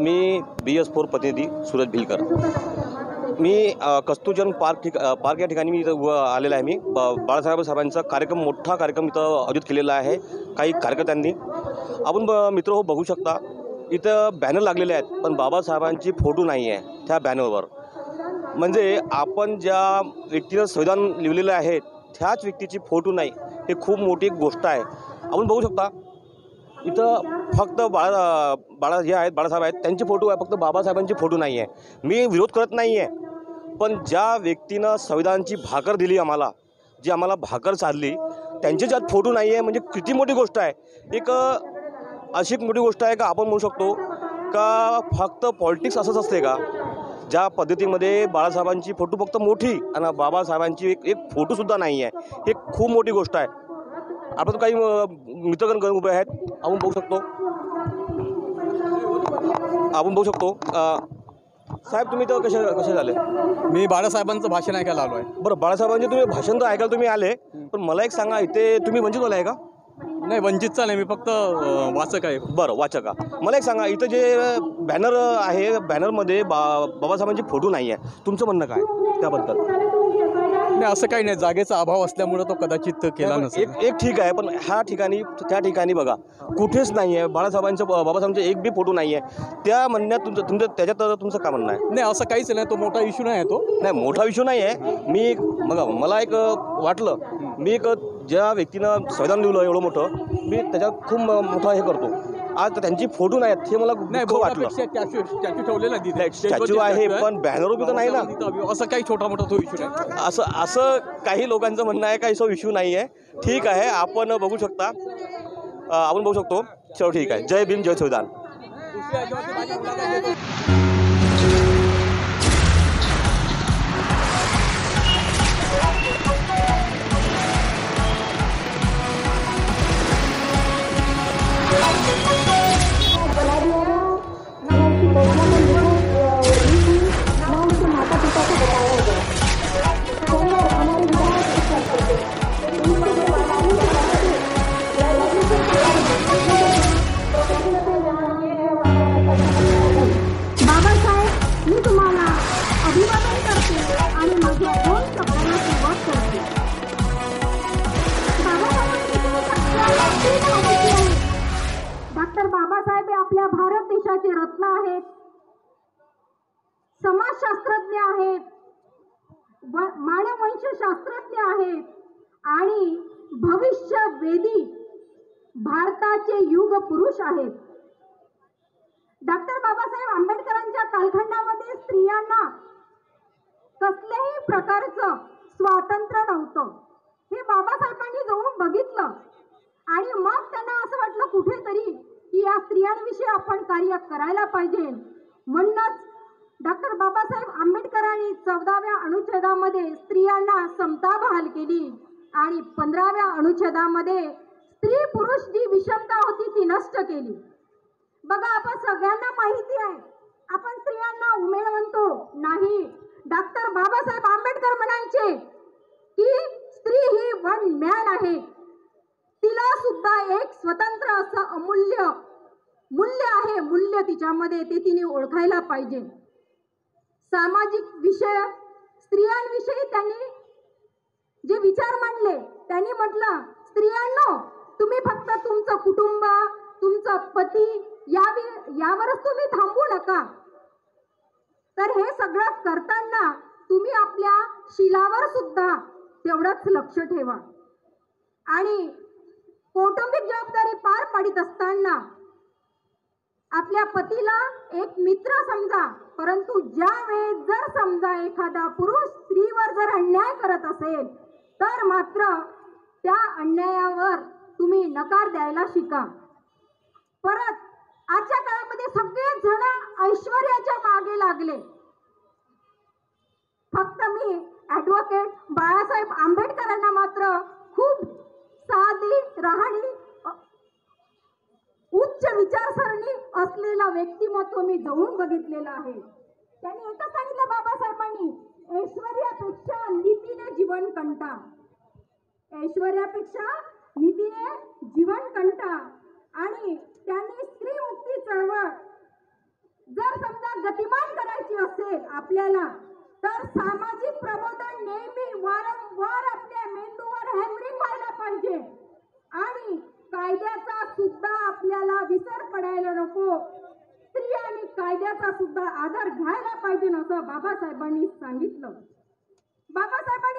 मी BS4 प्रतिनिधी सूरज भिलकर। मी कस्तुरजन park या ठिकाणी मी इथं आलेला आहे। मी बाळासाहेब साहेबांचा मोठा कार्यक्रम इथं आयोजित केलेला आहे काही कार्यकर्त्यांनी। आपण मित्र हो बघू शकता इथं बॅनर लागलेले आहेत, पण बाबासाहेबांची फोटो नाही आहे त्या बॅनरवर। म्हणजे आपण ज्या व्यक्तीनं संविधान लिहिलेलं आहे त्याच व्यक्तीची फोटो नाही, हे खूप मोठी गोष्ट आहे। आपण बघू शकता इथं फक्त जे आहेत बाळासाहेब आहेत त्यांचे फोटो आहे, फक्त बाबासाहेबांची फोटो नाही आहे। मी विरोध करत नाही आहे, पण ज्या व्यक्तीनं संविधानाची भाकर दिली आम्हाला, जी आम्हाला भाकर चालली, त्यांचे ज्यात फोटो नाही आहे म्हणजे किती मोठी गोष्ट आहे। एक अशी मोठी गोष्ट आहे का आपण म्हणू शकतो का फक्त पॉलिटिक्स असंच असते का, ज्या पद्धतीमध्ये बाळासाहेबांची फोटो फक्त मोठी आणि बाबासाहेबांची एक फोटोसुद्धा नाही आहे, हे खूप मोठी गोष्ट आहे। आपण काही मित्रगण उभे आहेत, आपण बघू शकतो साहेब तुम्ही तर कसे झाले? मी बाळासाहेबांचं भाषण ऐकायला आलो आहे। बरं, बाळासाहेबांचे तुम्ही भाषण तर ऐकायला तुम्ही आले, पण मला एक सांगा, इथे तुम्ही वंचितवाले आहे का? नाही, वंचितचा नाही, मी फक्त वाचक आहे। बरं, वाचक का? मला एक सांगा, इथं जे बॅनर आहे बाॅनरमध्ये बाबासाहेबांची फोटो नाही आहे, तुमचं म्हणणं काय त्याबद्दल? नाही, असं काही नाही, जागेचा अभाव असल्यामुळे तो कदाचित केला नसेल। एक ठीक आहे, पण त्या ठिकाणी बघा कुठेच नाही आहे बाबासाहेबांचा एक बी फोटो नाही आहे। त्या म्हणण्यात त्याच्यात तुमचं काय म्हणणं आहे? नाही, असं काहीच नाही, तो मोठा इश्यू नाही आहे। तो नाही, मोठा इश्यू नाही आहे। मला एक वाटलं, मी ज्या व्यक्तीनं संविधान लिहिलं एवढं मोठं, मी त्याच्यात खूप मोठा हे करतो। आज त्यांची फोटो नाही आहेत, हे मला खूप वाटलं। स्टॅच्यू ठेवलेला स्टॅच्यू आहे, पण बॅनर उभी तर नाही ना। असं काही छोटा मोठा तो इश्यू नाही। असं काही लोकांचं म्हणणं आहे, काही तो इश्यू नाही आहे। ठीक आहे, आपण बघू शकतो। चलो ठीक आहे, जय भीम, जय संविधान। डॉक्टर बाबासाहेब हे आपल्या भारत देशाचे रत्न आहेत, समाजशास्त्रज्ञ आहेत, मानववंशशास्त्रज्ञ आहेत आणि भविष्यवेधी भारताचे युग पुरुष आहेत। डॉक्टर बाबासाहेब आंबेडकरांच्या कालखंडामध्ये स्त्रियांना कसल्याही प्रकारचं स्वातंत्र्य नव्हतं, हे बाबासाहेबांनी जाऊन बघितलं आणि मग त्यांना असं वाटलं कुठेतरी की या स्त्रियांविषयी आपण कार्य करायला पाहिजे। म्हणूनच डॉक्टर बाबासाहेब आंबेडकरांनी 14व्या अनुच्छेदामध्ये स्त्रियांना समता बहाल केली आणि 15व्या अनुच्छेदामध्ये स्त्री पुरुष जी विषमता होती ती नष्ट केली। बघा, आपण सगळ्यांना माहिती आहे, आपण स्त्रियांना उमेद म्हणतो नाही, डॉक्टर बाबासाहेब आंबेडकर म्हणायचे की स्त्री ही वन मॅन आहे, तिला सुद्धा एक स्वतंत्र असं अमूल्य मूल्य आहे, मूल्य तिच्यामध्ये, ते तिने ओळखायला पाहिजे। सामाजिक विषय स्त्रियांविषयी त्यांनी जे विचार मांडले, त्यांनी म्हटलं, स्त्रियांनो तुम्ही फक्त तुमचं कुटुंब, तुमचा पती यावरच तुम्ही थांबू नका, तर हे सगळं करताना तुम्ही आपल्या शीलावर सुद्धा तेवढंच लक्ष ठेवा आणि कौटुंबिक जबाबदारी पार पाडित असताना आपल्या पतीला एक मित्र समजा, परंतु ज्या वेळेस जर समजा एखादा पुरुष स्त्रीवर जर अन्याय करत असेल तर मात्र त्या अन्यायावर तुम्ही नकार द्यायला शिका। परत आजच्या काळामध्ये सगळेच जण ऐश्वर्याच्या मागे लागले, फक्त मी ॲडव्होकेट बाळासाहेब आंबेडकरांना मात्र खूप साधी राहणी, उच्च विचारसरणी असलेला व्यक्तिमत्व मी जवळून बघितलेलं आहे। त्यांनी एकच सांगितलं बाबासाहेबांनी, ऐश्वर्यापेक्षा नीतीने जीवन कंटा, ऐश्वर्यापेक्षा नीतीने जीवन कंटा। आणि त्यांनी स्त्री मुक्ती चळवळ जर समजा गतिमान करायची असेल आपल्याला, तर सामाजिक प्रबोधन नेहमी वारंवार आपल्या मेंदूवर हॅमरिंग व्हायला पाहिजे आणि कायद्याचा सुद्धा आपल्याला विसर पडायला नको. स्त्री आणि कायद्याचा सुद्धा आदर घ्यायला पाहिजे असं बाबासाहेबांनी सांगितलं. बाबासाहेबांनी